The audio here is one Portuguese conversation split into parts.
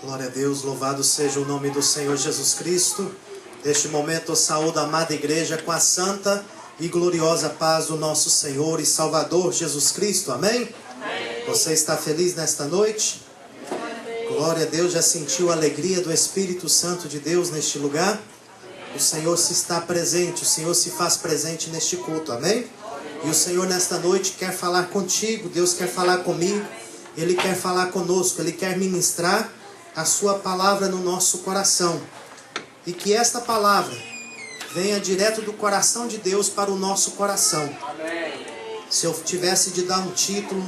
Glória a Deus, louvado seja o nome do Senhor Jesus Cristo. Neste momento eu saúdo a amada igreja com a santa e gloriosa paz do nosso Senhor e Salvador Jesus Cristo. Amém? Amém. Você está feliz nesta noite? Amém. Glória a Deus, já sentiu a alegria do Espírito Santo de Deus neste lugar? O Senhor se está presente, o Senhor se faz presente neste culto. Amém? E o Senhor nesta noite quer falar contigo, Deus quer falar comigo, Ele quer falar conosco, Ele quer ministrar a sua palavra no nosso coração. E que esta palavra venha direto do coração de Deus para o nosso coração. Amém. Se eu tivesse de dar um título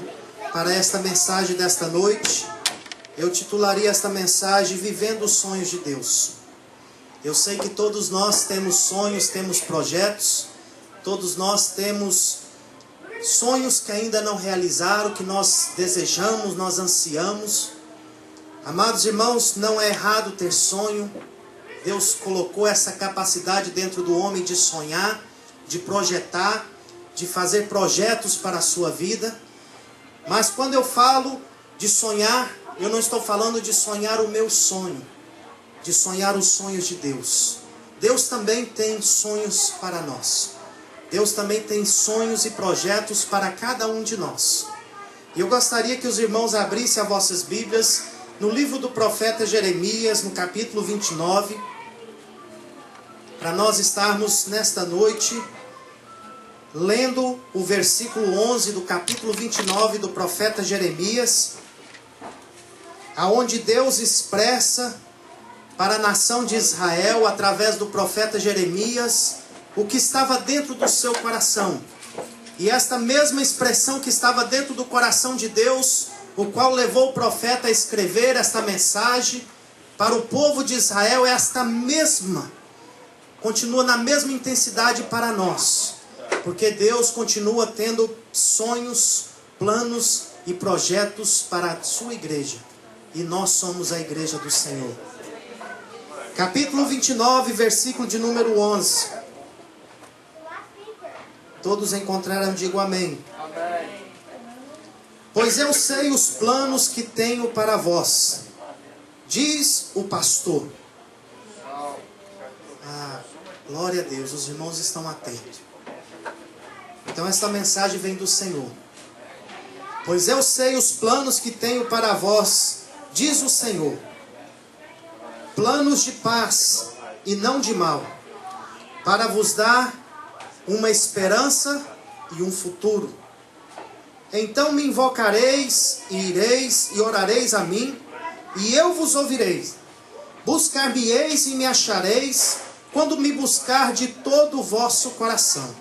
para esta mensagem desta noite, eu titularia esta mensagem Vivendo os Sonhos de Deus. Eu sei que todos nós temos sonhos, temos projetos, todos nós temos sonhos que ainda não realizaram, que nós desejamos, nós ansiamos. Amados irmãos, não é errado ter sonho. Deus colocou essa capacidade dentro do homem de sonhar, de projetar, de fazer projetos para a sua vida. Mas quando eu falo de sonhar, eu não estou falando de sonhar o meu sonho, de sonhar os sonhos de Deus. Deus também tem sonhos para nós. Deus também tem sonhos e projetos para cada um de nós. E eu gostaria que os irmãos abrissem as vossas Bíblias no livro do profeta Jeremias, no capítulo 29, para nós estarmos nesta noite lendo o versículo 11 do capítulo 29 do profeta Jeremias, aonde Deus expressa para a nação de Israel, através do profeta Jeremias, o que estava dentro do seu coração. E esta mesma expressão que estava dentro do coração de Deus, o qual levou o profeta a escrever esta mensagem para o povo de Israel, esta mesma, continua na mesma intensidade para nós. Porque Deus continua tendo sonhos, planos e projetos para a sua igreja. E nós somos a igreja do Senhor. Capítulo 29, versículo de número 11. Todos encontraram, digo amém. Amém. Pois eu sei os planos que tenho para vós, diz o pastor. Glória a Deus, os irmãos estão atentos. Então esta mensagem vem do Senhor. Pois eu sei os planos que tenho para vós, diz o Senhor. Planos de paz e não de mal, para vos dar uma esperança e um futuro. Então me invocareis, e ireis, e orareis a mim, e eu vos ouvirei. Buscar-me-eis e me achareis, quando me buscar de todo o vosso coração.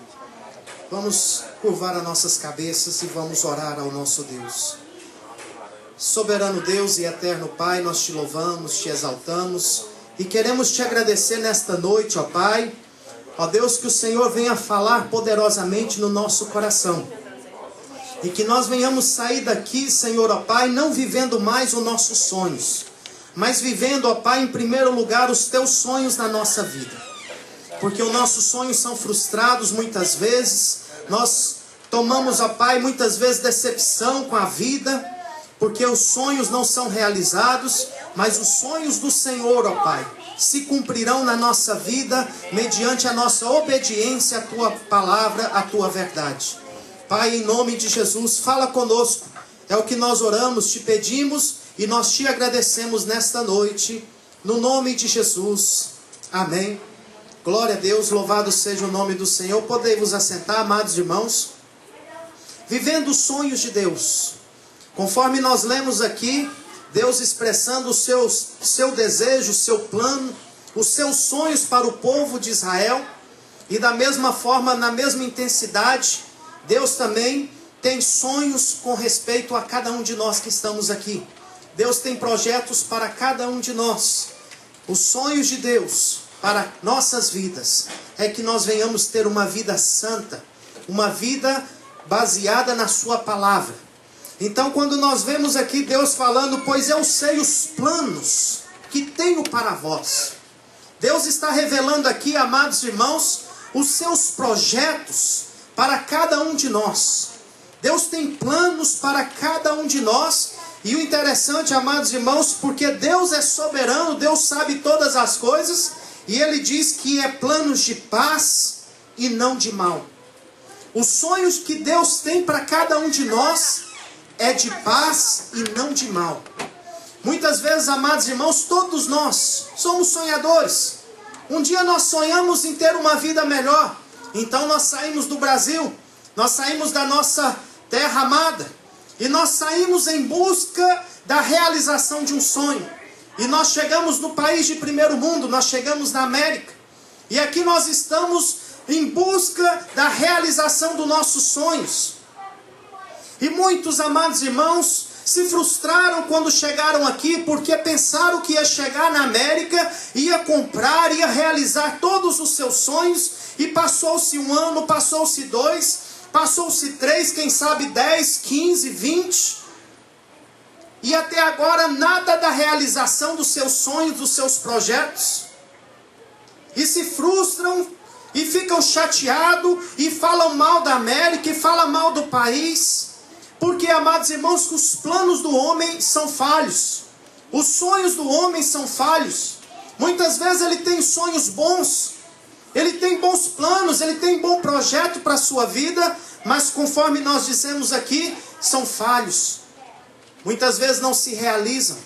Vamos curvar as nossas cabeças e vamos orar ao nosso Deus. Soberano Deus e eterno Pai, nós te louvamos, te exaltamos, e queremos te agradecer nesta noite, ó Pai. Ó Deus, que o Senhor venha falar poderosamente no nosso coração. E que nós venhamos sair daqui, Senhor, ó Pai, não vivendo mais os nossos sonhos, mas vivendo, ó Pai, em primeiro lugar, os teus sonhos na nossa vida. Porque os nossos sonhos são frustrados muitas vezes. Nós tomamos, ó Pai, muitas vezes decepção com a vida, porque os sonhos não são realizados, mas os sonhos do Senhor, ó Pai, se cumprirão na nossa vida, mediante a nossa obediência à Tua palavra, à Tua verdade. Pai, em nome de Jesus, fala conosco. É o que nós oramos, te pedimos e nós te agradecemos nesta noite. No nome de Jesus. Amém. Glória a Deus, louvado seja o nome do Senhor. Podei vos assentar, amados irmãos. Vivendo os sonhos de Deus. Conforme nós lemos aqui, Deus expressando o seu desejo, o seu plano, os seus sonhos para o povo de Israel. E da mesma forma, na mesma intensidade, Deus também tem sonhos com respeito a cada um de nós que estamos aqui. Deus tem projetos para cada um de nós. Os sonhos de Deus para nossas vidas é que nós venhamos ter uma vida santa, uma vida baseada na sua palavra. Então quando nós vemos aqui Deus falando, pois eu sei os planos que tenho para vós. Deus está revelando aqui, amados irmãos, os seus projetos para cada um de nós. Deus tem planos para cada um de nós E o interessante, amados irmãos, porque Deus é soberano, Deus sabe todas as coisas, e Ele diz que é planos de paz e não de mal. Os sonhos que Deus tem para cada um de nós é de paz e não de mal. Muitas vezes, amados irmãos, todos nós somos sonhadores. Um dia nós sonhamos em ter uma vida melhor. Então nós saímos do Brasil, nós saímos da nossa terra amada, e nós saímos em busca da realização de um sonho. E nós chegamos no país de primeiro mundo, nós chegamos na América. E aqui nós estamos em busca da realização dos nossos sonhos. E muitos, amados irmãos, se frustraram quando chegaram aqui, porque pensaram que ia chegar na América, ia comprar, ia realizar todos os seus sonhos, e passou-se 1 ano, passou-se 2, passou-se 3, quem sabe 10, 15, 20, e até agora nada da realização dos seus sonhos, dos seus projetos, e se frustram, e ficam chateados, e falam mal da América, e falam mal do país. Porque, amados irmãos, os planos do homem são falhos. Os sonhos do homem são falhos. Muitas vezes ele tem sonhos bons. Ele tem bons planos, ele tem bom projeto para a sua vida. Mas conforme nós dizemos aqui, são falhos. Muitas vezes não se realizam.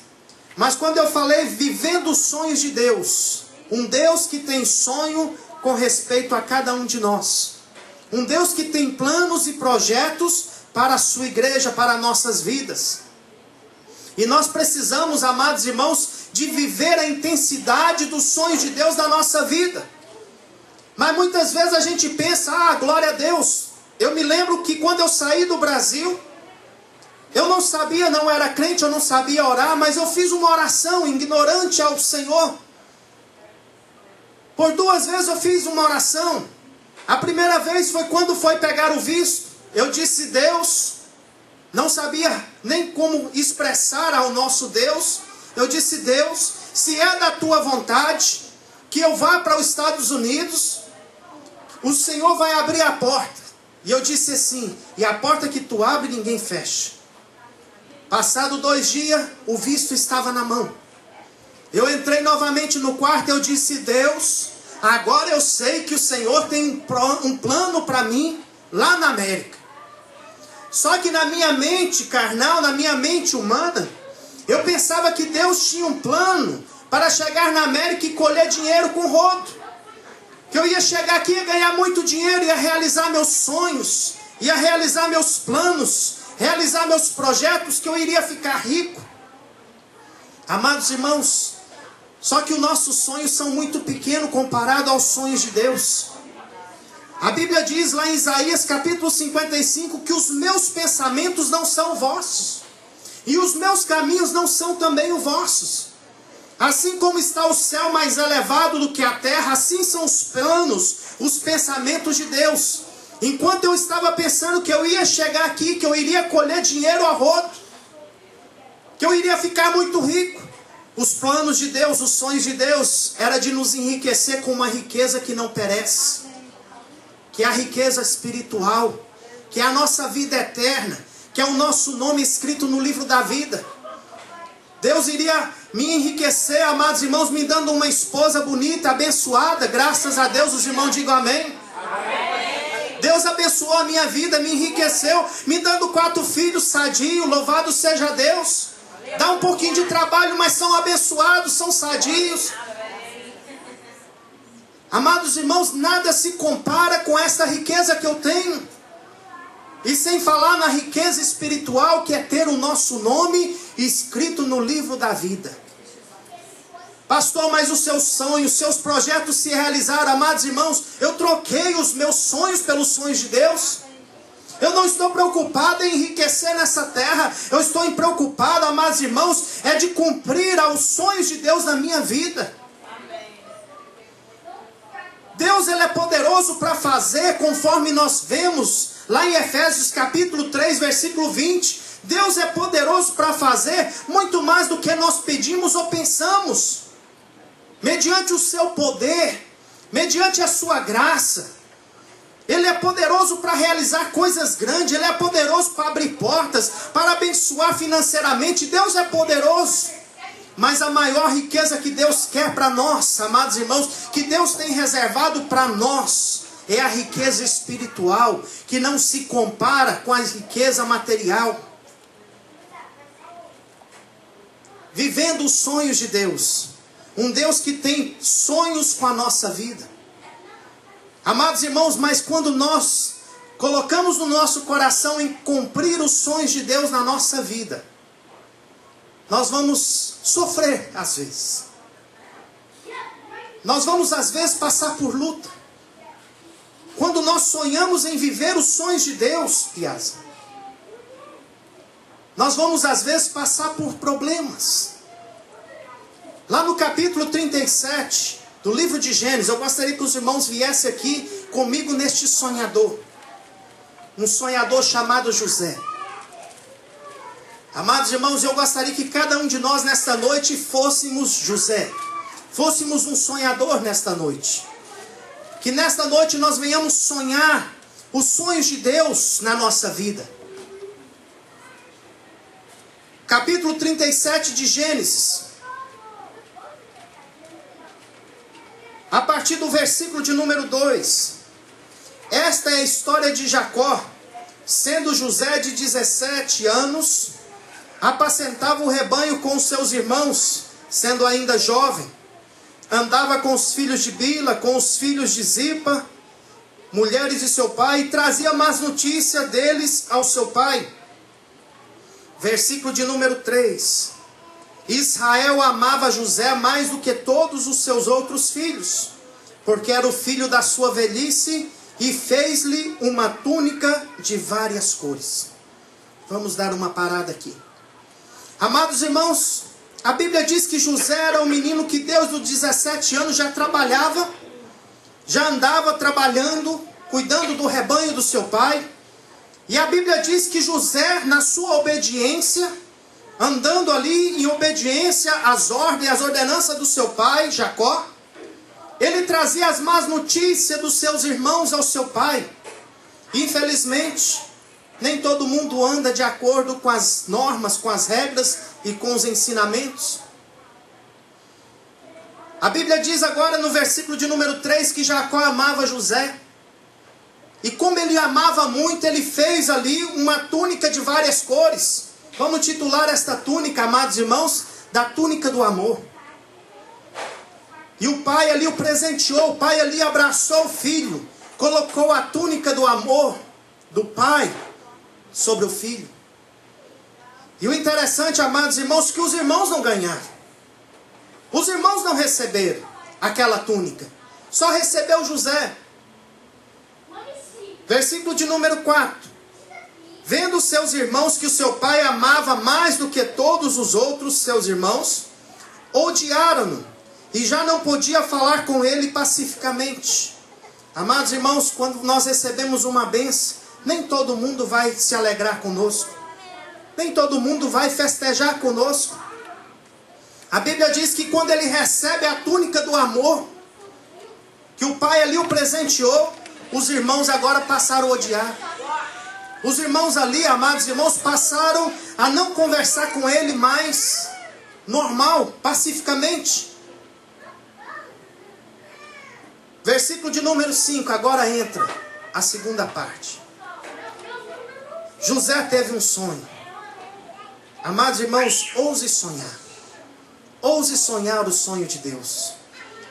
Mas quando eu falei vivendo os sonhos de Deus, um Deus que tem sonho com respeito a cada um de nós. Um Deus que tem planos e projetos para a sua igreja, para nossas vidas. E nós precisamos, amados irmãos, de viver a intensidade dos sonhos de Deus na nossa vida. Mas muitas vezes a gente pensa, glória a Deus. Eu me lembro que quando eu saí do Brasil, eu não sabia, não era crente, eu não sabia orar, mas eu fiz uma oração ignorante ao Senhor. Por 2 vezes eu fiz uma oração. A primeira vez foi quando foi pegar o visto. Eu disse, Deus, não sabia nem como expressar ao nosso Deus. Eu disse, Deus, se é da tua vontade que eu vá para os Estados Unidos, o Senhor vai abrir a porta. E eu disse assim, e a porta que tu abre, ninguém fecha. Passado 2 dias, o visto estava na mão. Eu entrei novamente no quarto e eu disse, Deus, agora eu sei que o Senhor tem um plano para mim lá na América. Só que na minha mente carnal, na minha mente humana, eu pensava que Deus tinha um plano para chegar na América e colher dinheiro com rodo. Que eu ia chegar aqui e ganhar muito dinheiro, ia realizar meus sonhos, ia realizar meus planos, realizar meus projetos, que eu iria ficar rico. Amados irmãos, só que os nossos sonhos são muito pequenos comparado aos sonhos de Deus. A Bíblia diz lá em Isaías capítulo 55 que os meus pensamentos não são vossos. E os meus caminhos não são também os vossos. Assim como está o céu mais elevado do que a terra, assim são os planos, os pensamentos de Deus. Enquanto eu estava pensando que eu ia chegar aqui, que eu iria colher dinheiro a rodo, que eu iria ficar muito rico, os planos de Deus, os sonhos de Deus, era de nos enriquecer com uma riqueza que não perece. Que é a riqueza espiritual, que é a nossa vida eterna, que é o nosso nome escrito no livro da vida. Deus iria me enriquecer, amados irmãos, me dando uma esposa bonita, abençoada, graças a Deus, os irmãos digam amém. Amém. Deus abençoou a minha vida, me enriqueceu, me dando 4 filhos sadios, louvado seja Deus. Dá um pouquinho de trabalho, mas são abençoados, são sadios. Amados irmãos, nada se compara com essa riqueza que eu tenho. E sem falar na riqueza espiritual, que é ter o nosso nome escrito no livro da vida. Pastor, mas os seus sonhos, os seus projetos se realizaram, amados irmãos. Eu troquei os meus sonhos pelos sonhos de Deus. Eu não estou preocupado em enriquecer nessa terra. Eu estou preocupado, amados irmãos, é de cumprir os sonhos de Deus na minha vida. Deus, ele é poderoso para fazer, conforme nós vemos lá em Efésios capítulo 3, versículo 20. Deus é poderoso para fazer muito mais do que nós pedimos ou pensamos. Mediante o seu poder, mediante a sua graça. Ele é poderoso para realizar coisas grandes. Ele é poderoso para abrir portas, para abençoar financeiramente. Deus é poderoso. Mas a maior riqueza que Deus quer para nós, amados irmãos, que Deus tem reservado para nós, é a riqueza espiritual, que não se compara com a riqueza material. Vivendo os sonhos de Deus. Um Deus que tem sonhos com a nossa vida. Amados irmãos, mas quando nós colocamos no nosso coração em cumprir os sonhos de Deus na nossa vida, nós vamos sofrer às vezes. Nós vamos às vezes passar por luta. Quando nós sonhamos em viver os sonhos de Deus, Piazza, nós vamos às vezes passar por problemas. Lá no capítulo 37 do livro de Gênesis, eu gostaria que os irmãos viessem aqui comigo neste sonhador. Um sonhador chamado José. Amados irmãos, eu gostaria que cada um de nós nesta noite fôssemos José. Fôssemos um sonhador nesta noite. Que nesta noite nós venhamos sonhar os sonhos de Deus na nossa vida. Capítulo 37 de Gênesis. A partir do versículo de número 2. Esta é a história de Jacó. Sendo José de 17 anos, apacentava o rebanho com os seus irmãos, sendo ainda jovem. Andava com os filhos de Bila, com os filhos de Zipa, mulheres de seu pai, e trazia más notícias deles ao seu pai. Versículo de número 3. Israel amava José mais do que todos os seus outros filhos, porque era o filho da sua velhice, e fez-lhe uma túnica de várias cores. Vamos dar uma parada aqui. Amados irmãos, a Bíblia diz que José era um menino que desde os 17 anos já trabalhava, já andava trabalhando, cuidando do rebanho do seu pai. E a Bíblia diz que José, na sua obediência, andando ali em obediência às ordens, às ordenanças do seu pai, Jacó, ele trazia as más notícias dos seus irmãos ao seu pai. Infelizmente, nem todo mundo anda de acordo com as normas, com as regras e com os ensinamentos. A Bíblia diz agora no versículo de número 3 que Jacó amava José. E como ele amava muito, ele fez ali uma túnica de várias cores. Vamos titular esta túnica, amados irmãos, da túnica do amor. E o pai ali o presenteou, o pai ali abraçou o filho, colocou a túnica do amor do pai sobre o filho. E o interessante, amados irmãos, que os irmãos não ganharam. Os irmãos não receberam aquela túnica. Só recebeu José. Versículo de número 4. Vendo seus irmãos que o seu pai amava mais do que todos os outros seus irmãos, odiaram-no e já não podia falar com ele pacificamente. Amados irmãos, quando nós recebemos uma bênção, nem todo mundo vai se alegrar conosco. Nem todo mundo vai festejar conosco. A Bíblia diz que quando ele recebe a túnica do amor, que o pai ali o presenteou, os irmãos agora passaram a odiar. Os irmãos ali, amados irmãos, passaram a não conversar com ele mais normal, pacificamente. Versículo de número 5, agora entra a segunda parte. José teve um sonho. Amados irmãos, ouse sonhar. Ouse sonhar o sonho de Deus.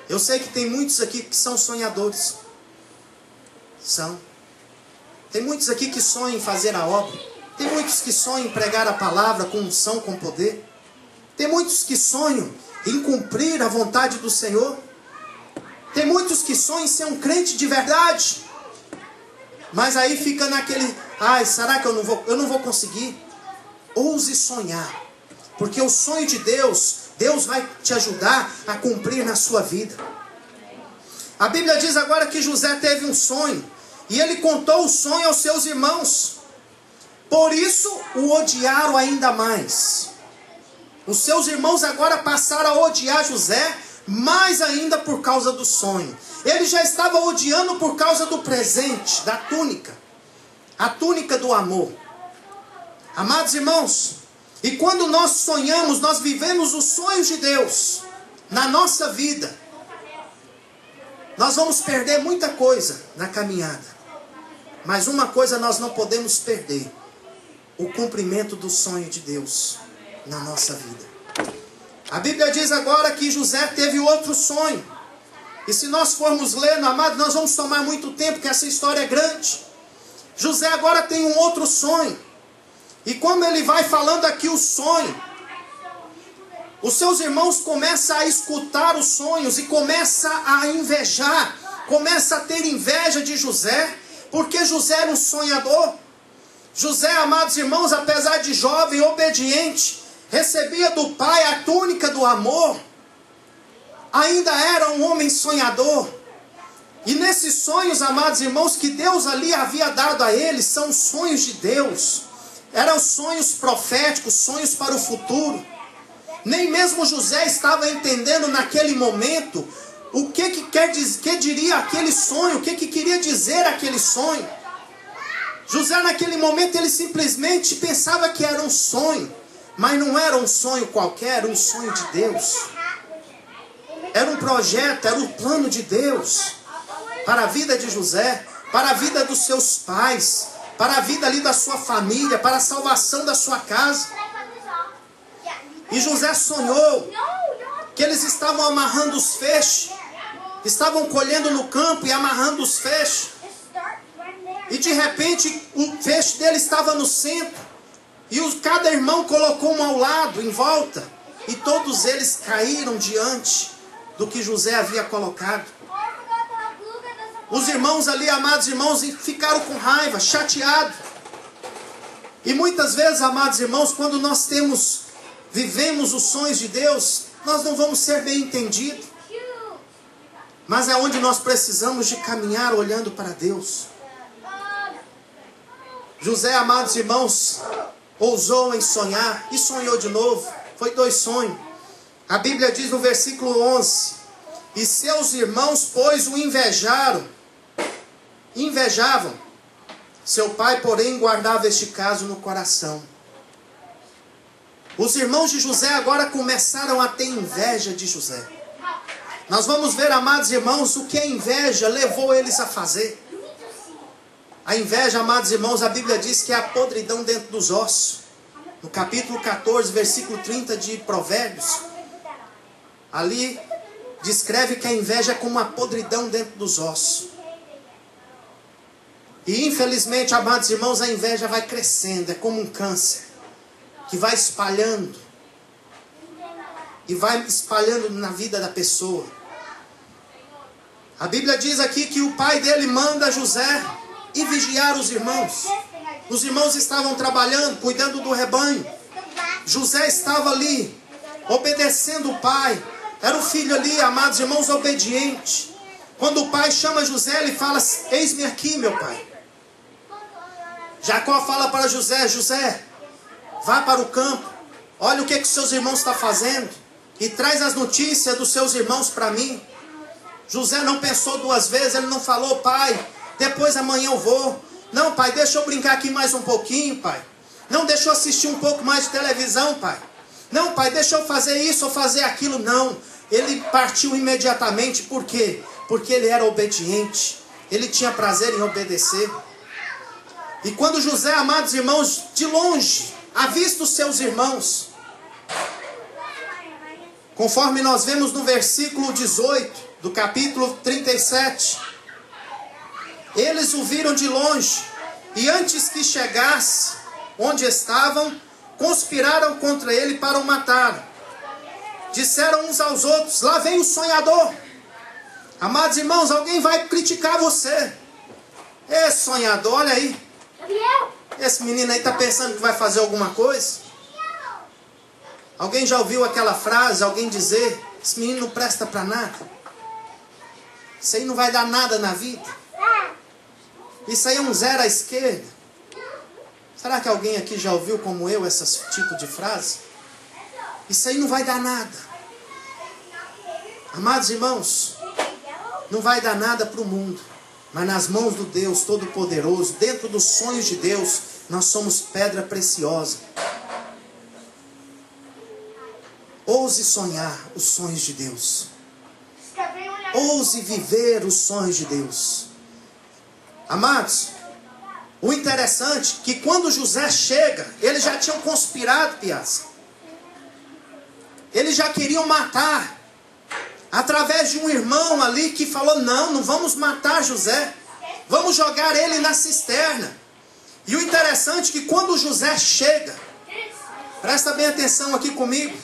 Eu sei que tem muitos aqui que são sonhadores. São. Tem muitos aqui que sonham em fazer a obra. Tem muitos que sonham em pregar a palavra com unção, com poder. Tem muitos que sonham em cumprir a vontade do Senhor. Tem muitos que sonham em ser um crente de verdade. Mas aí fica naquele, será que eu não vou conseguir? Ouse sonhar. Porque o sonho de Deus, Deus vai te ajudar a cumprir na sua vida. A Bíblia diz agora que José teve um sonho. E ele contou o sonho aos seus irmãos. Por isso o odiaram ainda mais. Os seus irmãos agora passaram a odiar José mais ainda por causa do sonho. Ele já estava odiando por causa do presente, da túnica. A túnica do amor. Amados irmãos, e quando nós sonhamos, nós vivemos os sonhos de Deus na nossa vida, nós vamos perder muita coisa na caminhada. Mas uma coisa nós não podemos perder: o cumprimento do sonho de Deus na nossa vida. A Bíblia diz agora que José teve outro sonho. E se nós formos lendo, amados, nós vamos tomar muito tempo, porque essa história é grande. José agora tem um outro sonho. E como ele vai falando aqui o sonho, os seus irmãos começam a escutar os sonhos e começam a invejar, começam a ter inveja de José, porque José era um sonhador. José, amados irmãos, apesar de jovem, obediente, recebia do pai a túnica do amor, ainda era um homem sonhador. E nesses sonhos, amados irmãos, que Deus ali havia dado a ele, são sonhos de Deus. Eram sonhos proféticos, sonhos para o futuro. Nem mesmo José estava entendendo naquele momento o que diria aquele sonho, o que queria dizer aquele sonho. José naquele momento ele simplesmente pensava que era um sonho, mas não era um sonho qualquer, era um sonho de Deus. Era um projeto, era um plano de Deus para a vida de José, para a vida dos seus pais, para a vida ali da sua família, para a salvação da sua casa. E José sonhou que eles estavam amarrando os feixes, estavam colhendo no campo e amarrando os feixes. E de repente o feixe dele estava no centro, e cada irmão colocou um ao lado, em volta, e todos eles caíram diante do que José havia colocado. Os irmãos ali, amados irmãos, ficaram com raiva, chateados. E muitas vezes, amados irmãos, quando nós vivemos os sonhos de Deus, nós não vamos ser bem entendidos. Mas é onde nós precisamos de caminhar olhando para Deus. José, amados irmãos, ousou em sonhar e sonhou de novo. Foi 2 sonhos. A Bíblia diz no versículo 11: e seus irmãos, pois, o invejavam. Seu pai, porém, guardava este caso no coração. Os irmãos de José agora começaram a ter inveja de José. Nós vamos ver, amados irmãos, o que a inveja levou eles a fazer. A inveja, amados irmãos, a Bíblia diz que é a podridão dentro dos ossos. No capítulo 14, versículo 30 de Provérbios, ali descreve que a inveja é como uma podridão dentro dos ossos. E infelizmente, amados irmãos, a inveja vai crescendo, é como um câncer, que vai espalhando, e vai espalhando na vida da pessoa. A Bíblia diz aqui que o pai dele manda José ir vigiar os irmãos. Os irmãos estavam trabalhando, cuidando do rebanho. José estava ali, obedecendo o pai. Era um filho ali, amados irmãos, obediente. Quando o pai chama José, ele fala: eis-me aqui, meu pai. Jacó fala para José: José, vá para o campo, olha o que seus irmãos estão fazendo, e traz as notícias dos seus irmãos para mim. José não pensou 2 vezes, ele não falou: pai, depois amanhã eu vou. Não, pai, deixa eu brincar aqui mais um pouquinho, pai. Não, deixa eu assistir um pouco mais de televisão, pai. Não, pai, deixa eu fazer isso ou fazer aquilo. Não, ele partiu imediatamente. Por quê? Porque ele era obediente. Ele tinha prazer em obedecer. E quando José, amados irmãos, de longe, avista os seus irmãos, conforme nós vemos no versículo 18 do capítulo 37, eles o viram de longe, e antes que chegasse onde estavam, conspiraram contra ele para o matar. Disseram uns aos outros: lá vem o sonhador. Amados irmãos, alguém vai criticar você. Esse sonhador, olha aí. Esse menino aí está pensando que vai fazer alguma coisa. Alguém já ouviu aquela frase, alguém dizer: esse menino não presta para nada. Isso aí não vai dar nada na vida. Isso aí é um zero à esquerda. Será que alguém aqui já ouviu como eu esse tipo de frase? Isso aí não vai dar nada. Amados irmãos, não vai dar nada para o mundo, mas nas mãos do Deus Todo-Poderoso, dentro dos sonhos de Deus, nós somos pedra preciosa. Ouse sonhar os sonhos de Deus. Ouse viver os sonhos de Deus. Amados, o interessante é que quando José chega, eles já tinham conspirado, piaça. Eles já queriam matar. Através de um irmão ali que falou, não vamos matar José. Vamos jogar ele na cisterna. E o interessante é que quando José chega, presta bem atenção aqui comigo.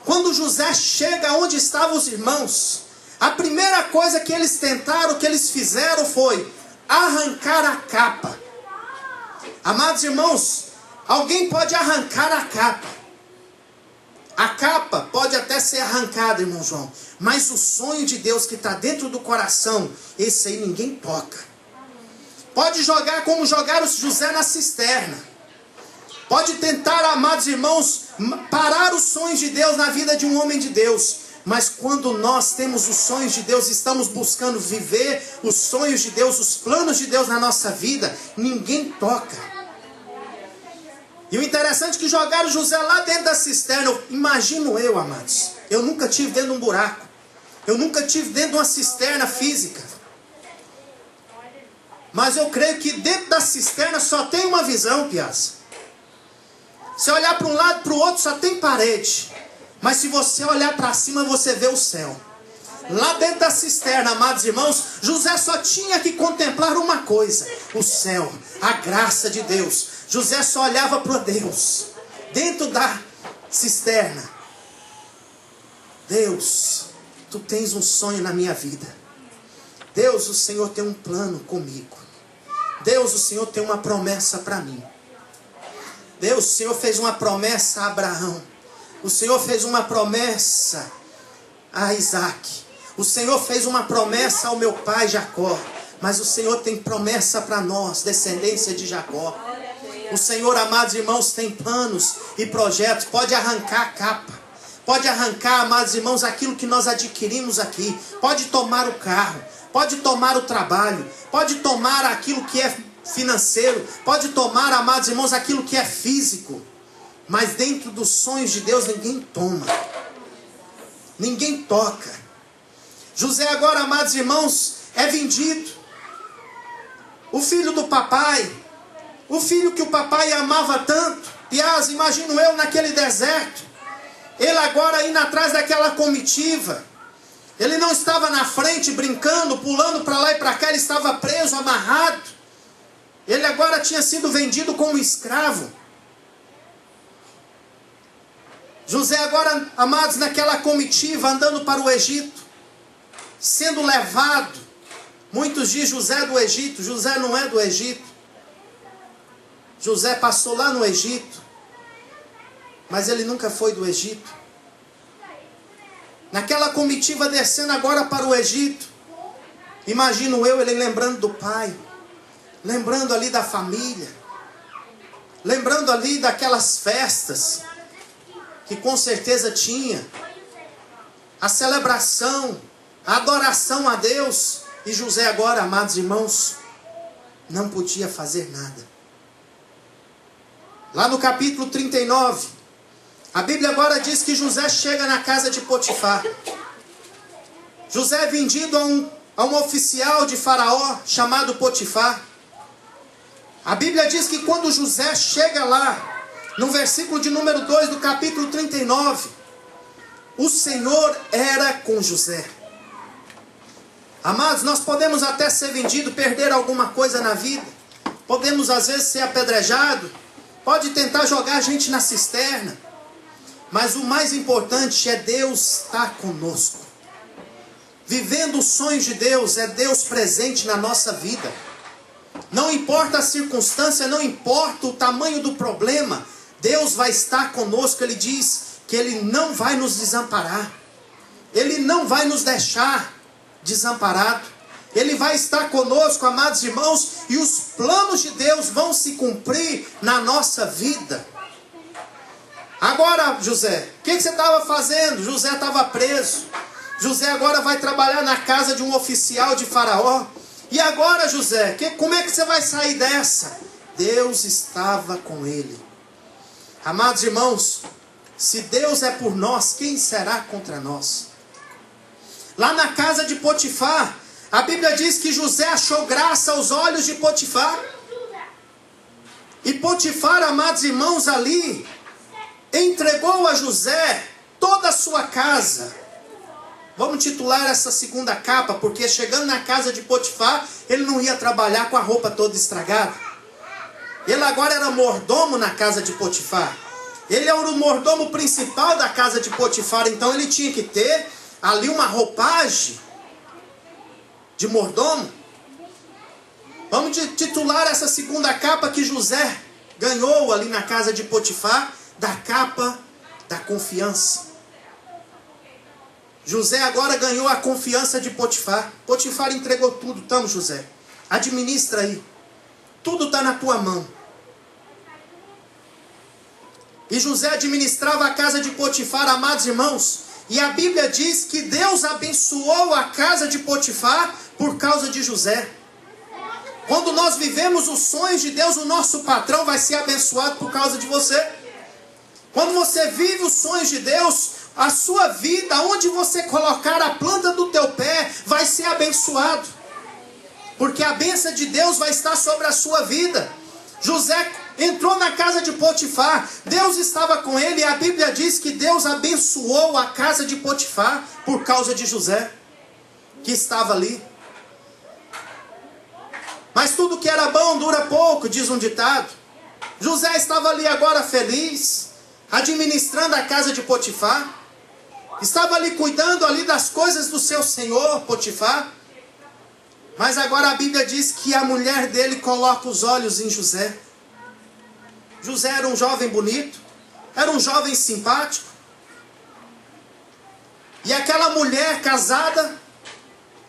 Quando José chega onde estavam os irmãos, a primeira coisa que eles tentaram, que eles fizeram foi arrancar a capa. Amados irmãos, alguém pode arrancar a capa. A capa pode até ser arrancada, irmão João. Mas o sonho de Deus que está dentro do coração, esse aí ninguém toca. Pode jogar como jogaram José na cisterna. Pode tentar, amados irmãos, parar os sonhos de Deus na vida de um homem de Deus. Mas quando nós temos os sonhos de Deus, estamos buscando viver os sonhos de Deus, os planos de Deus na nossa vida, ninguém toca. E o interessante é que jogaram José lá dentro da cisterna. Imagino eu, amados. Eu nunca tive dentro de um buraco. Eu nunca tive dentro de uma cisterna física. Mas eu creio que dentro da cisterna só tem uma visão, piaça. Se olhar para um lado e para o outro só tem parede. Mas se você olhar para cima, você vê o céu. Lá dentro da cisterna, amados irmãos, José só tinha que contemplar uma coisa: o céu, a graça de Deus. José só olhava para Deus. Dentro da cisterna. Deus, tu tens um sonho na minha vida. Deus, o Senhor tem um plano comigo. Deus, o Senhor tem uma promessa para mim. Deus, o Senhor fez uma promessa a Abraão. O Senhor fez uma promessa a Isaac. O Senhor fez uma promessa ao meu pai Jacó. Mas o Senhor tem promessa para nós, descendência de Jacó. O Senhor, amados irmãos, tem planos e projetos. Pode arrancar a capa. Pode arrancar, amados irmãos, aquilo que nós adquirimos aqui. Pode tomar o carro. Pode tomar o trabalho. Pode tomar aquilo que é financeiro. Pode tomar, amados irmãos, aquilo que é físico. Mas dentro dos sonhos de Deus ninguém toma. Ninguém toca. José agora, amados irmãos, é vendido. O filho do papai. O filho que o papai amava tanto. Piaz, imagino eu naquele deserto. Ele agora indo atrás daquela comitiva. Ele não estava na frente brincando, pulando para lá e para cá. Ele estava preso, amarrado. Ele agora tinha sido vendido como escravo. José agora, amados, naquela comitiva, andando para o Egito, sendo levado. Muitos dizem José é do Egito. José não é do Egito. José passou lá no Egito, mas ele nunca foi do Egito. Naquela comitiva descendo agora para o Egito, imagino eu ele lembrando do pai, lembrando ali da família, lembrando ali daquelas festas que com certeza tinha, a celebração, a adoração a Deus. E José agora, amados irmãos, não podia fazer nada. Lá no capítulo 39, a Bíblia agora diz que José chega na casa de Potifar. José é vendido a um oficial de Faraó chamado Potifar. A Bíblia diz que quando José chega lá, no versículo de número 2 do capítulo 39, o Senhor era com José. Amados, nós podemos até ser vendidos, perder alguma coisa na vida. Podemos às vezes ser apedrejados. Pode tentar jogar a gente na cisterna. Mas o mais importante é Deus estar conosco. Vivendo os sonhos de Deus, é Deus presente na nossa vida. Não importa a circunstância, não importa o tamanho do problema, Deus vai estar conosco. Ele diz que Ele não vai nos desamparar. Ele não vai nos deixar desamparado. Ele vai estar conosco, amados irmãos, e os planos de Deus vão se cumprir na nossa vida. Agora, José, o que você estava fazendo? José estava preso. José agora vai trabalhar na casa de um oficial de Faraó. E agora, José, como é que você vai sair dessa? Deus estava com ele. Amados irmãos, se Deus é por nós, quem será contra nós? Lá na casa de Potifar, a Bíblia diz que José achou graça aos olhos de Potifar. E Potifar, amados irmãos, ali entregou a José toda a sua casa. Vamos titular essa segunda capa, porque chegando na casa de Potifar, ele não ia trabalhar com a roupa toda estragada. Ele agora era mordomo na casa de Potifar. Ele era o mordomo principal da casa de Potifar, então ele tinha que ter ali uma roupagem de mordomo. Vamos titular essa segunda capa que José ganhou ali na casa de Potifar, da capa da confiança. José agora ganhou a confiança de Potifar. Potifar entregou tudo. Então, José, administra aí. Tudo está na tua mão. E José administrava a casa de Potifar, amados irmãos. E a Bíblia diz que Deus abençoou a casa de Potifar por causa de José. Quando nós vivemos os sonhos de Deus, o nosso patrão vai ser abençoado por causa de você. Quando você vive os sonhos de Deus, a sua vida, onde você colocar a planta do teu pé, vai ser abençoado. Porque a bênção de Deus vai estar sobre a sua vida. José entrou na casa de Potifar, Deus estava com ele, e a Bíblia diz que Deus abençoou a casa de Potifar por causa de José, que estava ali. Mas tudo que era bom dura pouco, diz um ditado. José estava ali agora feliz, administrando a casa de Potifar. Estava ali cuidando ali das coisas do seu senhor, Potifar. Mas agora a Bíblia diz que a mulher dele coloca os olhos em José. José era um jovem bonito, era um jovem simpático. E aquela mulher casada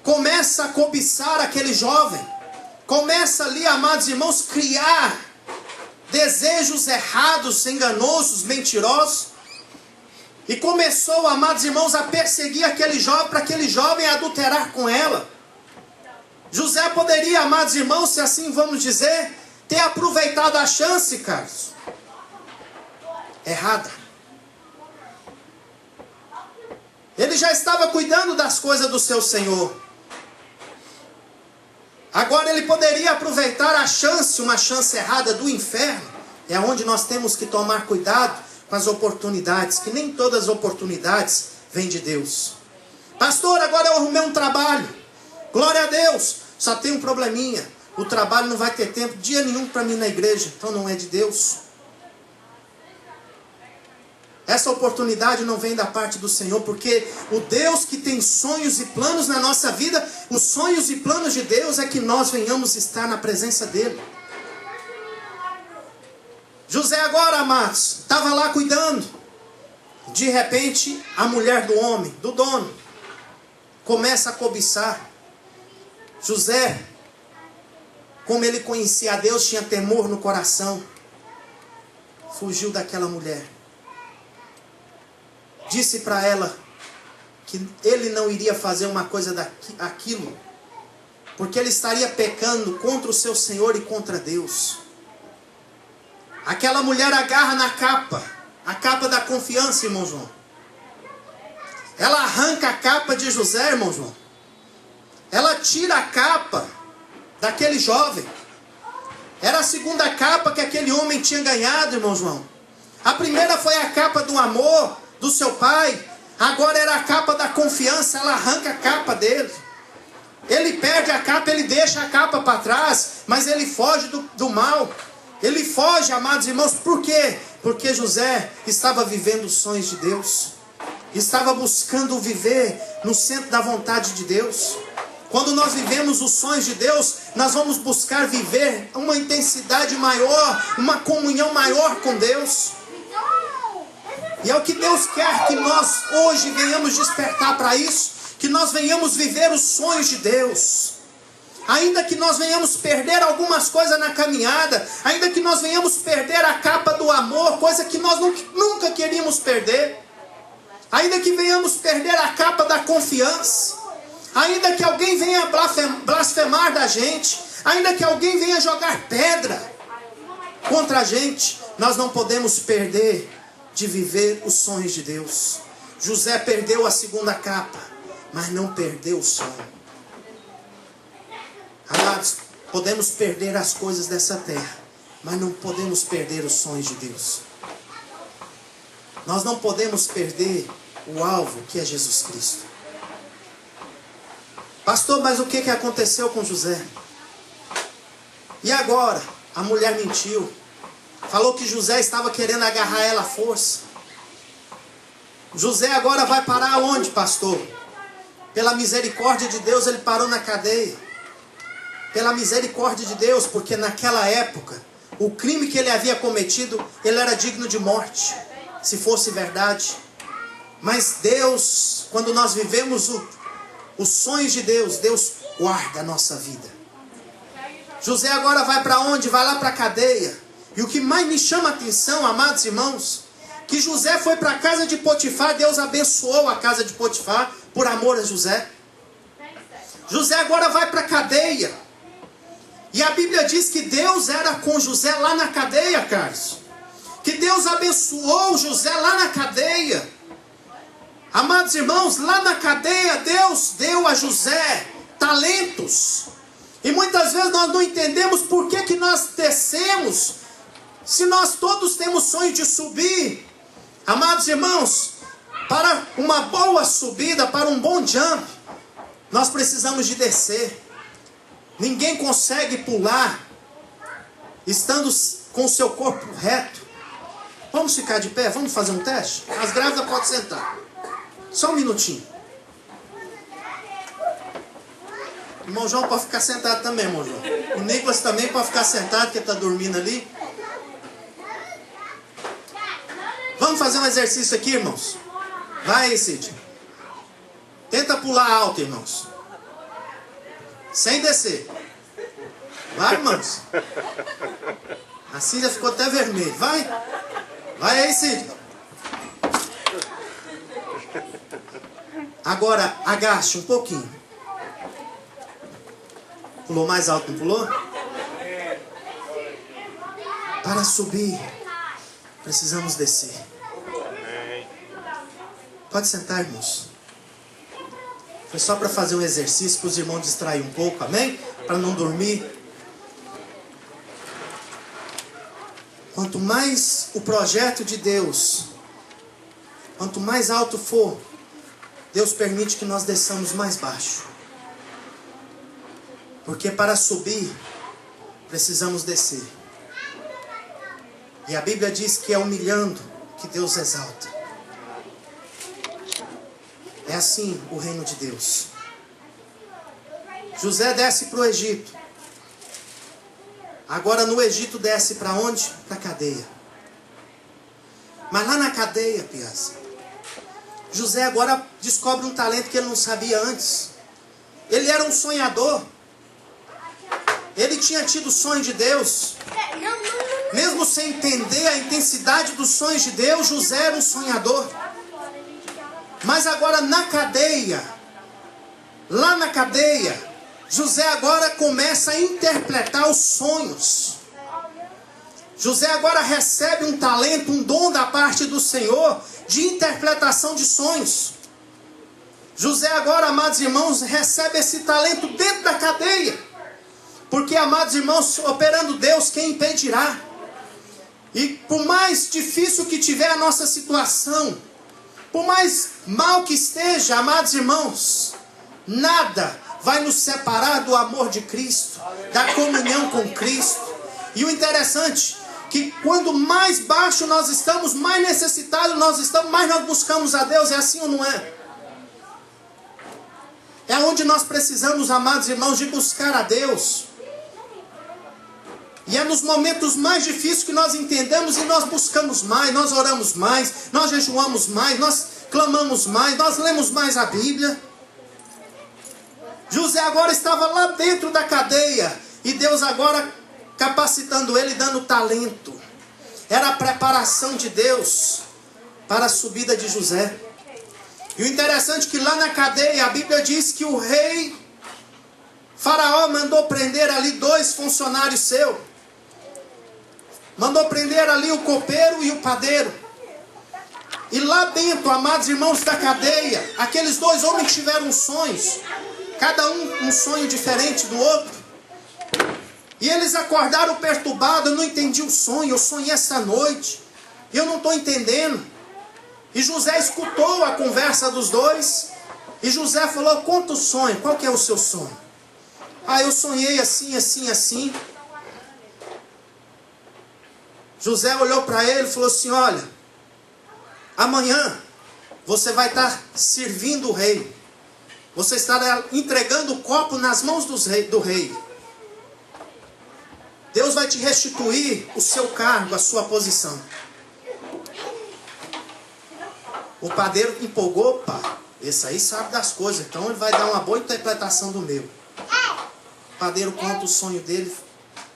começa a cobiçar aquele jovem. Começa ali, amados irmãos, criar desejos errados, enganosos, mentirosos. E começou, amados irmãos, a perseguir aquele jovem, para aquele jovem adulterar com ela. José poderia, amados irmãos, se assim vamos dizer, ter aproveitado a chance, Carlos. Errada. Ele já estava cuidando das coisas do seu Senhor. Agora ele poderia aproveitar a chance, uma chance errada do inferno. É onde nós temos que tomar cuidado com as oportunidades, que nem todas as oportunidades vêm de Deus. Pastor, agora eu arrumei um trabalho. Glória a Deus. Só tem um probleminha. O trabalho não vai ter tempo, dia nenhum para mim na igreja. Então não é de Deus. Essa oportunidade não vem da parte do Senhor, porque o Deus que tem sonhos e planos na nossa vida, os sonhos e planos de Deus é que nós venhamos estar na presença dEle. José agora, amados, estava lá cuidando. De repente, a mulher do homem, do dono, começa a cobiçar. José, como ele conhecia a Deus, tinha temor no coração. Fugiu daquela mulher. Disse para ela que ele não iria fazer uma coisa daquilo, porque ele estaria pecando contra o seu Senhor e contra Deus. Aquela mulher agarra na capa, a capa da confiança, irmão João. Ela arranca a capa de José, irmão João. Ela tira a capa daquele jovem. Era a segunda capa que aquele homem tinha ganhado, irmão João. A primeira foi a capa do amor do seu pai. Agora era a capa da confiança. Ela arranca a capa dele. Ele perde a capa, ele deixa a capa para trás, mas ele foge do mal. Ele foge, amados irmãos, por quê? Porque José estava vivendo os sonhos de Deus. Estava buscando viver no centro da vontade de Deus. Quando nós vivemos os sonhos de Deus, nós vamos buscar viver uma intensidade maior, uma comunhão maior com Deus. E é o que Deus quer que nós hoje venhamos despertar para isso, que nós venhamos viver os sonhos de Deus. Ainda que nós venhamos perder algumas coisas na caminhada, ainda que nós venhamos perder a capa do amor, coisa que nós nunca queríamos perder. ainda que venhamos perder a capa da confiança, ainda que alguém venha blasfemar da gente, ainda que alguém venha jogar pedra contra a gente, nós não podemos perder de viver os sonhos de Deus. José perdeu a segunda capa, mas não perdeu o sonho. Amados, podemos perder as coisas dessa terra, mas não podemos perder os sonhos de Deus. Nós não podemos perder o alvo, que é Jesus Cristo. Pastor, mas o que aconteceu com José? E agora? A mulher mentiu. Falou que José estava querendo agarrar ela à força. José agora vai parar onde, pastor? Pela misericórdia de Deus, ele parou na cadeia. Pela misericórdia de Deus, porque naquela época, o crime que ele havia cometido, ele era digno de morte, se fosse verdade. Mas Deus, quando nós vivemos os sonhos de Deus, Deus guarda a nossa vida. José agora vai para onde? Vai lá para a cadeia. E o que mais me chama a atenção, amados irmãos, que José foi para a casa de Potifar, Deus abençoou a casa de Potifar por amor a José. José agora vai para a cadeia. E a Bíblia diz que Deus era com José lá na cadeia, Carlos. Que Deus abençoou José lá na cadeia. Amados irmãos, lá na cadeia Deus deu a José talentos. E muitas vezes nós não entendemos por que nós descemos, se nós todos temos sonho de subir. Amados irmãos, para uma boa subida, para um bom jump, nós precisamos de descer. Ninguém consegue pular estando com o seu corpo reto. Vamos ficar de pé? Vamos fazer um teste? As grávidas podem sentar. Só um minutinho. O irmão João pode ficar sentado também, irmão João. O Nicolas também pode ficar sentado, que ele está dormindo ali. Vamos fazer um exercício aqui, irmãos? Vai, Cid. Tenta pular alto, irmãos. Sem descer. Vai, irmãos. A Cid já ficou até vermelho. Vai. Vai aí, Cid. Agora, agache um pouquinho. Pulou mais alto, não pulou? Para subir, precisamos descer. Pode sentar, irmãos. Foi só para fazer um exercício, para os irmãos distrair um pouco, amém? Para não dormir. Quanto mais o projeto de Deus, quanto mais alto for, Deus permite que nós desçamos mais baixo. Porque para subir, precisamos descer. E a Bíblia diz que é humilhando que Deus exalta. É assim o reino de Deus. José desce para o Egito. Agora no Egito desce para onde? Para a cadeia. Mas lá na cadeia, Piazza, José agora descobre um talento que ele não sabia antes. Ele era um sonhador. Ele tinha tido o sonho de Deus. Mesmo sem entender a intensidade dos sonhos de Deus, José era um sonhador. Mas agora na cadeia, lá na cadeia, José agora começa a interpretar os sonhos. José agora recebe um talento, um dom da parte do Senhor de interpretação de sonhos. José agora, amados irmãos, recebe esse talento dentro da cadeia. Porque, amados irmãos, operando Deus, quem impedirá? E por mais difícil que tiver a nossa situação, por mais mal que esteja, amados irmãos, nada vai nos separar do amor de Cristo, da comunhão com Cristo. E o interessante, que quando mais baixo nós estamos, mais necessitados nós estamos, mais nós buscamos a Deus. É assim ou não é? É onde nós precisamos, amados irmãos, de buscar a Deus. E é nos momentos mais difíceis que nós entendemos e nós buscamos mais, nós oramos mais, nós jejuamos mais, nós clamamos mais, nós lemos mais a Bíblia. José agora estava lá dentro da cadeia e Deus agora capacitando ele, dando talento. Era a preparação de Deus para a subida de José. E o interessante é que lá na cadeia, a Bíblia diz que o rei Faraó mandou prender ali 2 funcionários seus. Mandou prender ali o copeiro e o padeiro. E lá dentro, amados irmãos da cadeia, aqueles 2 homens tiveram sonhos. Cada um sonho diferente do outro. E eles acordaram perturbados. Eu não entendi o sonho. Eu sonhei essa noite. Eu não estou entendendo. E José escutou a conversa dos 2. E José falou: conta o sonho. Qual que é o seu sonho? Ah, eu sonhei assim, assim, assim. José olhou para ele e falou assim: olha, amanhã você vai estar servindo o rei. Você estará entregando o copo nas mãos do rei. Deus vai te restituir o seu cargo, a sua posição. O padeiro empolgou: opa, esse aí sabe das coisas, então ele vai dar uma boa interpretação do meu. O padeiro conta o sonho dele.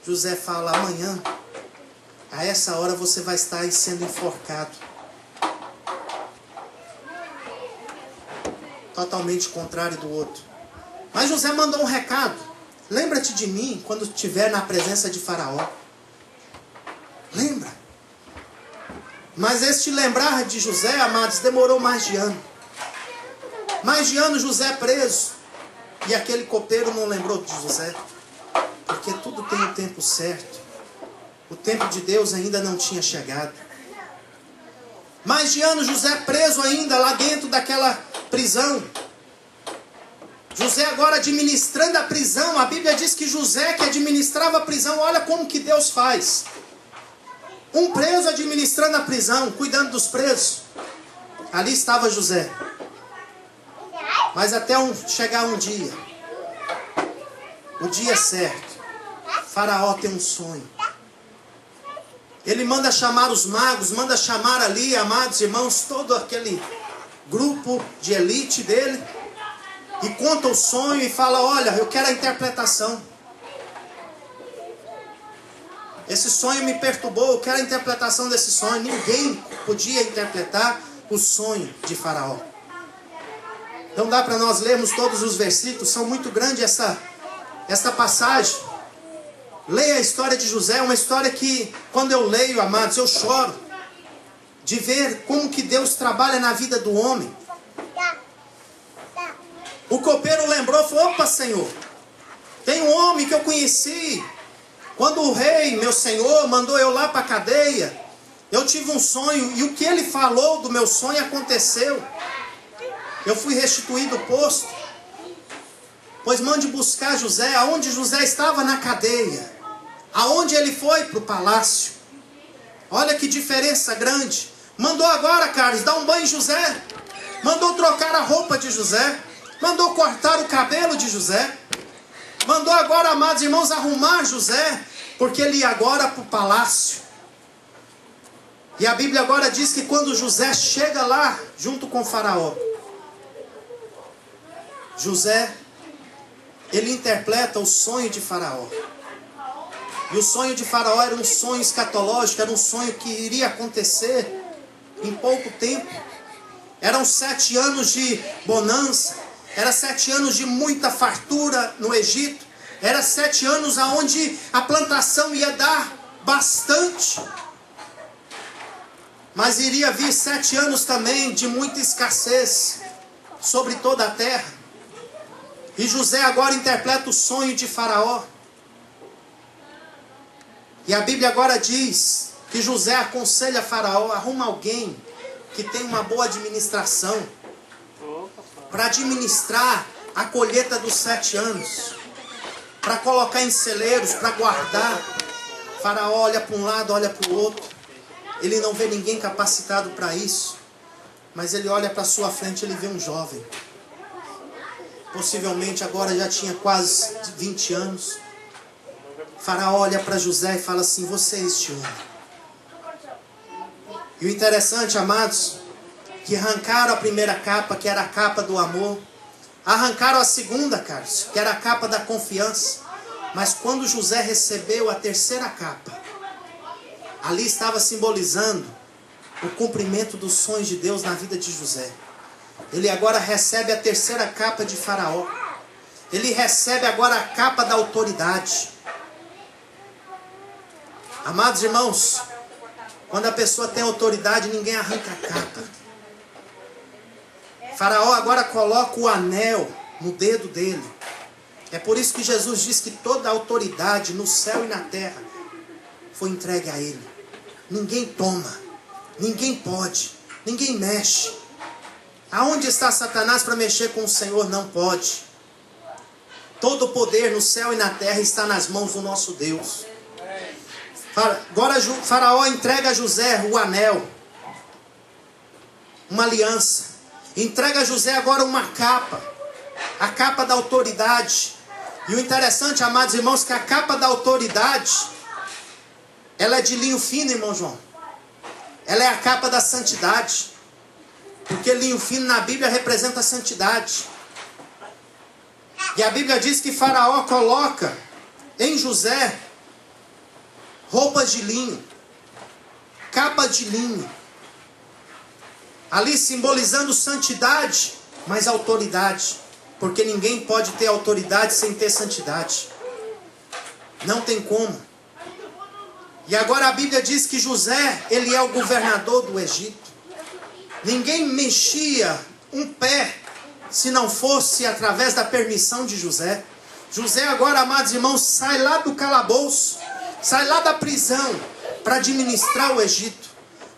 José fala: amanhã, a essa hora você vai estar aí sendo enforcado. Totalmente contrário do outro. Mas José mandou um recado: lembra-te de mim quando estiver na presença de Faraó. Lembra? Mas este lembrar de José, amados, demorou mais de ano. Mais de ano José preso. E aquele copeiro não lembrou de José. Porque tudo tem o tempo certo. O tempo de Deus ainda não tinha chegado. Mais de ano José preso ainda lá dentro daquela prisão. José agora administrando a prisão. A Bíblia diz que José que administrava a prisão. Olha como que Deus faz. Um preso administrando a prisão, cuidando dos presos. Ali estava José. Mas até chegar um dia. O dia certo. Faraó tem um sonho. Ele manda chamar os magos, manda chamar ali, amados irmãos, todo aquele grupo de elite dele. E conta o sonho e fala: olha, eu quero a interpretação. Esse sonho me perturbou, eu quero a interpretação desse sonho. Ninguém podia interpretar o sonho de Faraó. Não dá para nós lermos todos os versículos, são muito grandes esta passagem. Leia a história de José, uma história que, quando eu leio, amados, eu choro. De ver como que Deus trabalha na vida do homem. O copeiro lembrou, falou: opa, Senhor, tem um homem que eu conheci. Quando o rei, meu senhor, mandou eu lá para a cadeia, eu tive um sonho, e o que ele falou do meu sonho aconteceu. Eu fui restituído o posto. Pois mande buscar José, aonde José estava na cadeia. Aonde ele foi? Para o palácio. Olha que diferença grande. Mandou agora, Carlos, dar um banho em José. Mandou trocar a roupa de José. Mandou cortar o cabelo de José. Mandou agora, amados irmãos, arrumar José, porque ele ia agora para o palácio. E a Bíblia agora diz que quando José chega lá, junto com Faraó, José, ele interpreta o sonho de Faraó. E o sonho de Faraó era um sonho escatológico, era um sonho que iria acontecer em pouco tempo. Eram 7 anos de bonança, eram 7 anos de muita fartura no Egito, eram 7 anos onde a plantação ia dar bastante. Mas iria vir 7 anos também de muita escassez sobre toda a terra. E José agora interpreta o sonho de Faraó. E a Bíblia agora diz que José aconselha Faraó: arruma alguém que tem uma boa administração para administrar a colheita dos 7 anos, para colocar em celeiros, para guardar. Faraó olha para um lado, olha para o outro. Ele não vê ninguém capacitado para isso. Mas ele olha para a sua frente, ele vê um jovem. Possivelmente agora já tinha quase 20 anos. Faraó olha para José e fala assim: você é este homem. E o interessante, amados, que arrancaram a primeira capa, que era a capa do amor. Arrancaram a segunda, Carlos, que era a capa da confiança. Mas quando José recebeu a terceira capa, ali estava simbolizando o cumprimento dos sonhos de Deus na vida de José. ele agora recebe a terceira capa de Faraó. Ele recebe agora a capa da autoridade. Amados irmãos, quando a pessoa tem autoridade, ninguém arranca a capa. Faraó agora coloca o anel no dedo dele. É por isso que Jesus diz que toda a autoridade no céu e na terra foi entregue a ele. Ninguém toma, ninguém pode, ninguém mexe. Aonde está Satanás para mexer com o Senhor? Não pode. Todo o poder no céu e na terra está nas mãos do nosso Deus. Agora Faraó entrega a José o anel, uma aliança. Entrega a José agora uma capa, a capa da autoridade. E o interessante, amados irmãos, que a capa da autoridade, ela é de linho fino, irmão João. Ela é a capa da santidade. Porque linho fino na Bíblia representa a santidade. E a Bíblia diz que Faraó coloca em José roupas de linho, capa de linho, ali simbolizando santidade, mas autoridade, porque ninguém pode ter autoridade sem ter santidade, não tem como. E agora a Bíblia diz que José, ele é o governador do Egito. Ninguém mexia um pé se não fosse através da permissão de José. José agora, amados irmãos, sai lá do calabouço, sai lá da prisão para administrar o Egito.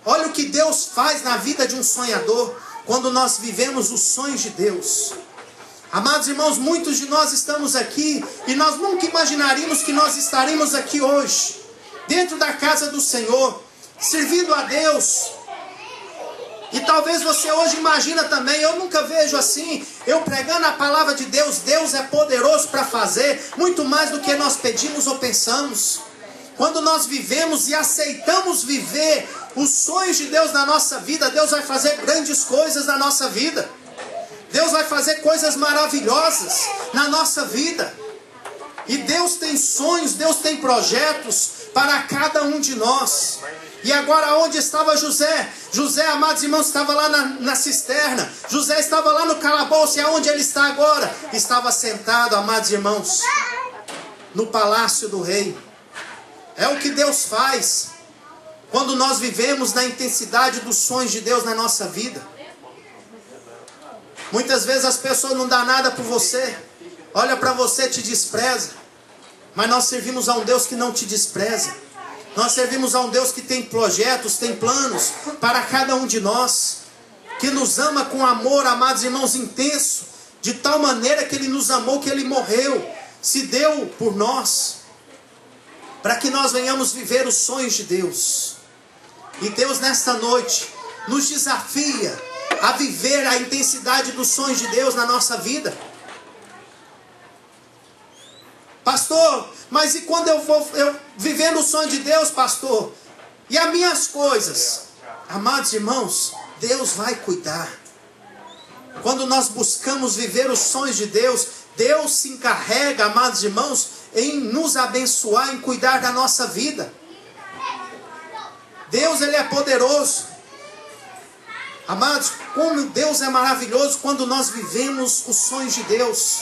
Olha o que Deus faz na vida de um sonhador quando nós vivemos os sonhos de Deus. Amados irmãos, muitos de nós estamos aqui e nós nunca imaginaríamos que nós estaríamos aqui hoje, dentro da casa do Senhor, servindo a Deus. E talvez você hoje imagina também, eu nunca vejo assim, eu pregando a palavra de Deus. Deus é poderoso para fazer muito mais do que nós pedimos ou pensamos. Quando nós vivemos e aceitamos viver os sonhos de Deus na nossa vida, Deus vai fazer grandes coisas na nossa vida. Deus vai fazer coisas maravilhosas na nossa vida. E Deus tem sonhos, Deus tem projetos para cada um de nós. E agora onde estava José? José, amados irmãos, estava lá na cisterna. José estava lá no calabouço. E aonde ele está agora? Estava sentado, amados irmãos, no palácio do rei. É o que Deus faz quando nós vivemos na intensidade dos sonhos de Deus na nossa vida. Muitas vezes as pessoas não dão nada por você, olha para você e te despreza. Mas nós servimos a um Deus que não te despreza. Nós servimos a um Deus que tem projetos, tem planos para cada um de nós, que nos ama com amor, amados irmãos, intenso, de tal maneira que Ele nos amou, que Ele morreu, se deu por nós, para que nós venhamos viver os sonhos de Deus. E Deus nesta noite nos desafia a viver a intensidade dos sonhos de Deus na nossa vida. Pastor, mas e quando eu vivendo o sonho de Deus, pastor? E as minhas coisas? Amados irmãos, Deus vai cuidar. Quando nós buscamos viver os sonhos de Deus, Deus se encarrega, amados irmãos, em nos abençoar, em cuidar da nossa vida. Deus, Ele é poderoso. Amados, como Deus é maravilhoso quando nós vivemos os sonhos de Deus.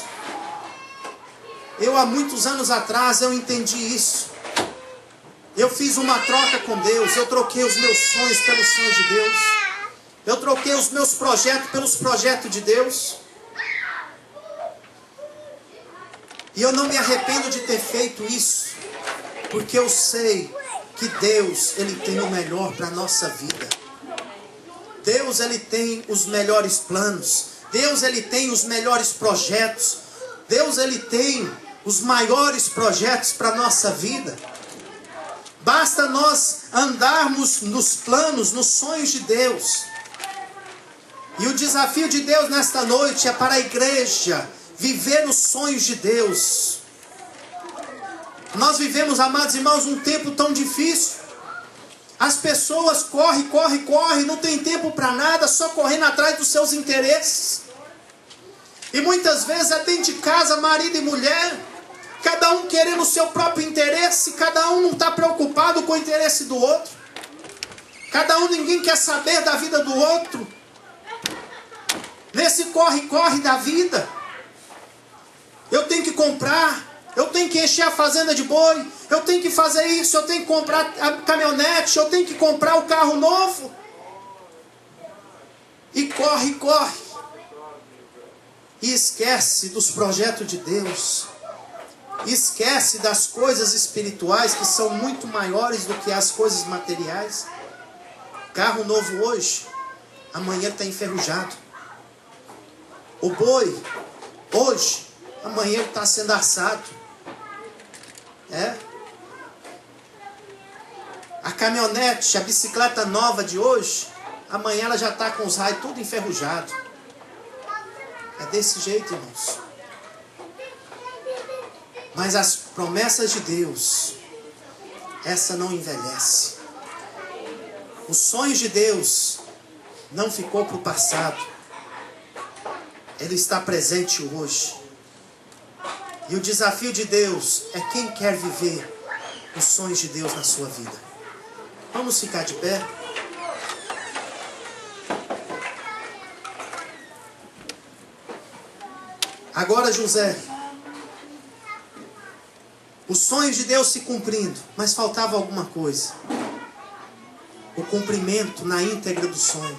Eu, há muitos anos atrás, eu entendi isso. Eu fiz uma troca com Deus. Eu troquei os meus sonhos pelos sonhos de Deus. Eu troquei os meus projetos pelos projetos de Deus. E eu não me arrependo de ter feito isso, porque eu sei que Deus, Ele tem o melhor para a nossa vida. Deus, Ele tem os melhores planos. Deus, Ele tem os melhores projetos. Deus, Ele tem os maiores projetos para a nossa vida. Basta nós andarmos nos planos, nos sonhos de Deus. E o desafio de Deus nesta noite é para a igreja viver os sonhos de Deus. Nós vivemos, amados irmãos, um tempo tão difícil. As pessoas correm, não tem tempo para nada, só correndo atrás dos seus interesses. E muitas vezes é dentro de casa, marido e mulher, cada um querendo o seu próprio interesse, cada um não está preocupado com o interesse do outro. Ninguém quer saber da vida do outro. nesse corre-corre da vida. Eu tenho que comprar, eu tenho que encher a fazenda de boi, eu tenho que fazer isso, eu tenho que comprar a caminhonete, eu tenho que comprar o carro novo. E corre, corre. E esquece dos projetos de Deus. Esquece das coisas espirituais que são muito maiores do que as coisas materiais. Carro novo hoje, amanhã está enferrujado. O boi, hoje, amanhã está sendo assado. A caminhonete, a bicicleta nova de hoje, amanhã ela já está com os raios tudo enferrujado. É desse jeito, irmãos. Mas as promessas de Deus, essa não envelhece. Os sonhos de Deus não ficou para o passado. Ele está presente hoje. E o desafio de Deus é quem quer viver os sonhos de Deus na sua vida. Vamos ficar de pé. Agora José, os sonhos de Deus se cumprindo, mas faltava alguma coisa. O cumprimento na íntegra do sonho.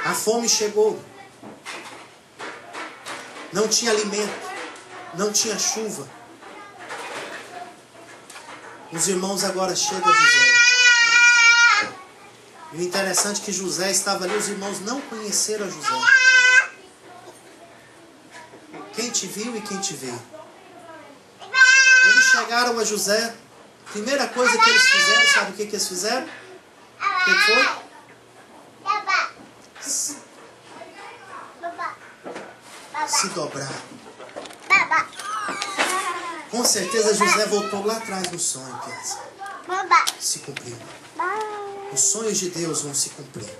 A fome chegou. Não tinha alimento, não tinha chuva. Os irmãos agora chegam a José. E o interessante é que José estava ali, os irmãos não conheceram a José. Quem te viu e quem te vê. Eles chegaram a José. Primeira coisa que eles fizeram, sabe o que eles fizeram? O que foi? Se dobrar. Com certeza José voltou lá atrás no sonho, criança. Se cumpriu. Os sonhos de Deus vão se cumprir.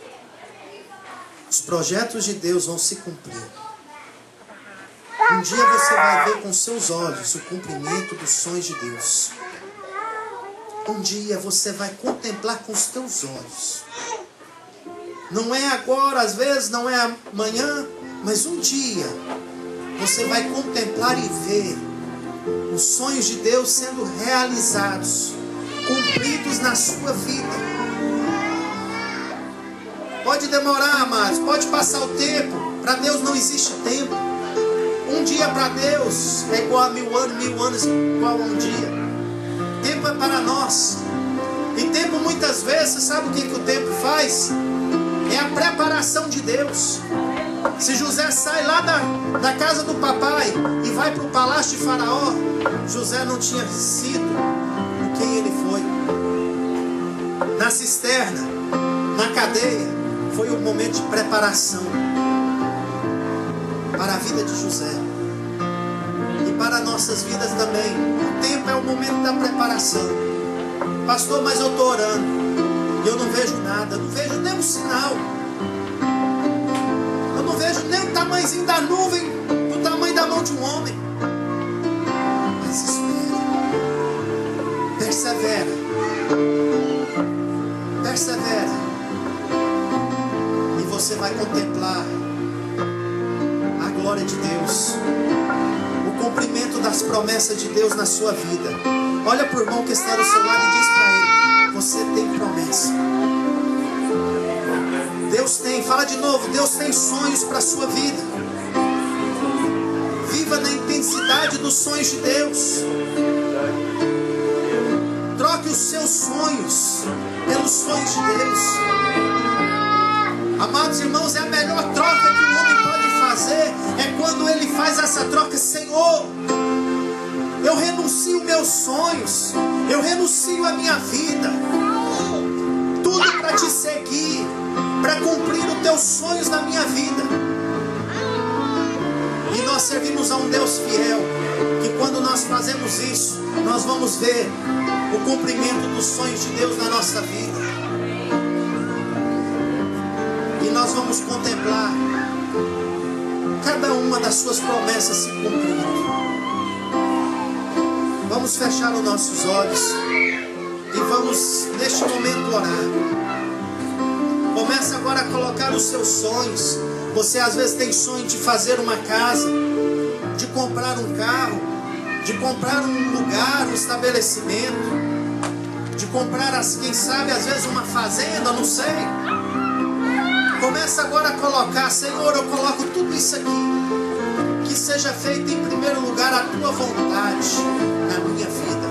Os projetos de Deus vão se cumprir. Um dia você vai ver com seus olhos o cumprimento dos sonhos de Deus. Um dia você vai contemplar com os teus olhos. Não é agora, às vezes, não é amanhã, mas um dia você vai contemplar e ver os sonhos de Deus sendo realizados, cumpridos na sua vida. Pode demorar, amados, pode passar o tempo. Para Deus não existe tempo. Um dia para Deus é igual a 1000 anos, 1000 anos igual a um dia. Tempo é para nós. E tempo muitas vezes, sabe o que o tempo faz? É a preparação de Deus. Se José sai lá da casa do papai e vai para o palácio de Faraó, José não tinha sido o quem ele foi. Na cisterna, na cadeia, foi um momento de preparação para a vida de José e para nossas vidas também. O tempo é o momento da preparação. Pastor, mas eu estou orando e eu não vejo nada, eu não vejo nenhum sinal, eu não vejo nem o tamanhozinho da nuvem do tamanho da mão de um homem. Mas espera, persevera, persevera, e você vai contemplar a glória de Deus, o cumprimento das promessas de Deus na sua vida. Olha para o irmão que está do seu lado e diz para ele: você tem promessa. Deus tem, fala de novo, Deus tem sonhos para a sua vida. Viva na intensidade dos sonhos de Deus. Troque os seus sonhos pelos sonhos de Deus. Amados irmãos, é a melhor troca que um homem pode fazer. É quando ele faz essa troca: Senhor, eu renuncio meus sonhos, eu renuncio a minha vida, tudo para te seguir, para cumprir os teus sonhos na minha vida. E nós servimos a um Deus fiel, que quando nós fazemos isso, nós vamos ver o cumprimento dos sonhos de Deus na nossa vida. E nós vamos contemplar cada uma das suas promessas se cumprindo. Vamos fechar os nossos olhos e vamos neste momento orar. Começa agora a colocar os seus sonhos. Você às vezes tem sonho de fazer uma casa, de comprar um carro, de comprar um lugar, um estabelecimento, de comprar, quem sabe, às vezes uma fazenda, não sei. Começa agora a colocar: Senhor, eu coloco tudo isso aqui. Que seja feito em primeiro lugar a tua vontade na minha vida.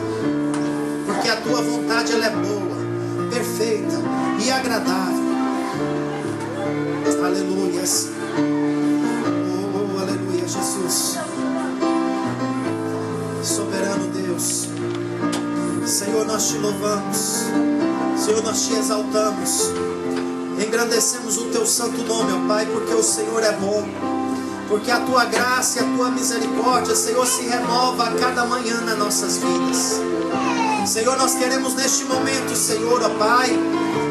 Porque a tua vontade, ela é boa, perfeita e agradável. Aleluias. Oh, aleluia, Jesus. Soberano Deus. Senhor, nós te louvamos. Senhor, nós te exaltamos. Engrandecemos o teu santo nome, ó Pai, porque o Senhor é bom. Porque a tua graça e a tua misericórdia, Senhor, se renova a cada manhã nas nossas vidas. Senhor, nós queremos neste momento, Senhor, ó Pai,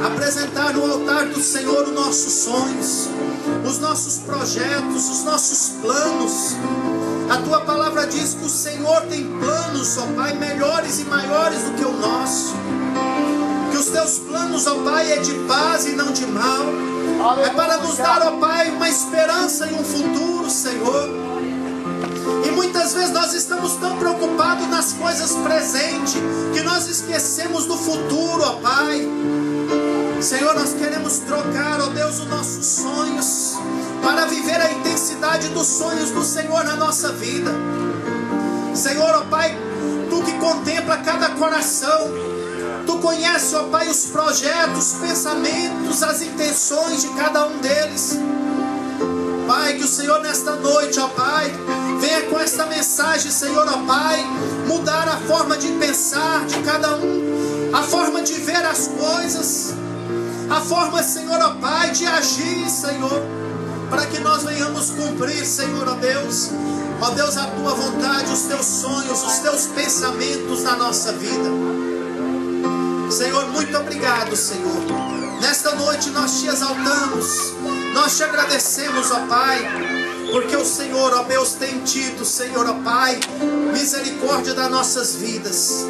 apresentar no altar do Senhor os nossos sonhos, os nossos projetos, os nossos planos. A tua palavra diz que o Senhor tem planos, ó Pai, melhores e maiores do que o nosso. Que os teus planos, ó Pai, é de paz e não de mal. É para nos dar, ó Pai, uma esperança e um futuro, Senhor. E muitas vezes nós estamos tão preocupados nas coisas presentes que nós esquecemos do futuro, ó Pai. Senhor, nós queremos trocar, ó Deus, os nossos sonhos para viver a intensidade dos sonhos do Senhor na nossa vida. Senhor, ó Pai, Tu que contempla cada coração, Tu conheces, ó Pai, os projetos, os pensamentos, as intenções de cada um deles. Pai, que o Senhor nesta noite, ó Pai, venha com esta mensagem, Senhor, ó Pai, mudar a forma de pensar de cada um, a forma de ver as coisas, a forma, Senhor, ó Pai, de agir, Senhor, para que nós venhamos cumprir, Senhor, ó Deus, a Tua vontade, os Teus sonhos, os Teus pensamentos na nossa vida. Senhor, muito obrigado, Senhor. Nesta noite nós te exaltamos, nós te agradecemos, ó Pai, porque o Senhor, ó Deus, tem tido, Senhor, ó Pai, misericórdia das nossas vidas.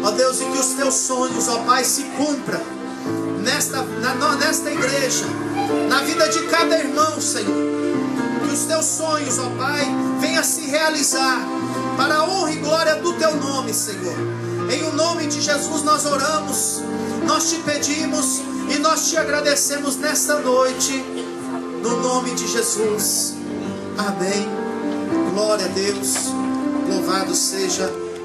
Ó Deus, e que os Teus sonhos, ó Pai, se cumpram nesta igreja, na vida de cada irmão, Senhor. Que os Teus sonhos, ó Pai, venham se realizar para a honra e glória do Teu nome, Senhor. Em o nome de Jesus nós oramos, nós te pedimos e nós te agradecemos nesta noite, no nome de Jesus. Amém. Glória a Deus. Louvado seja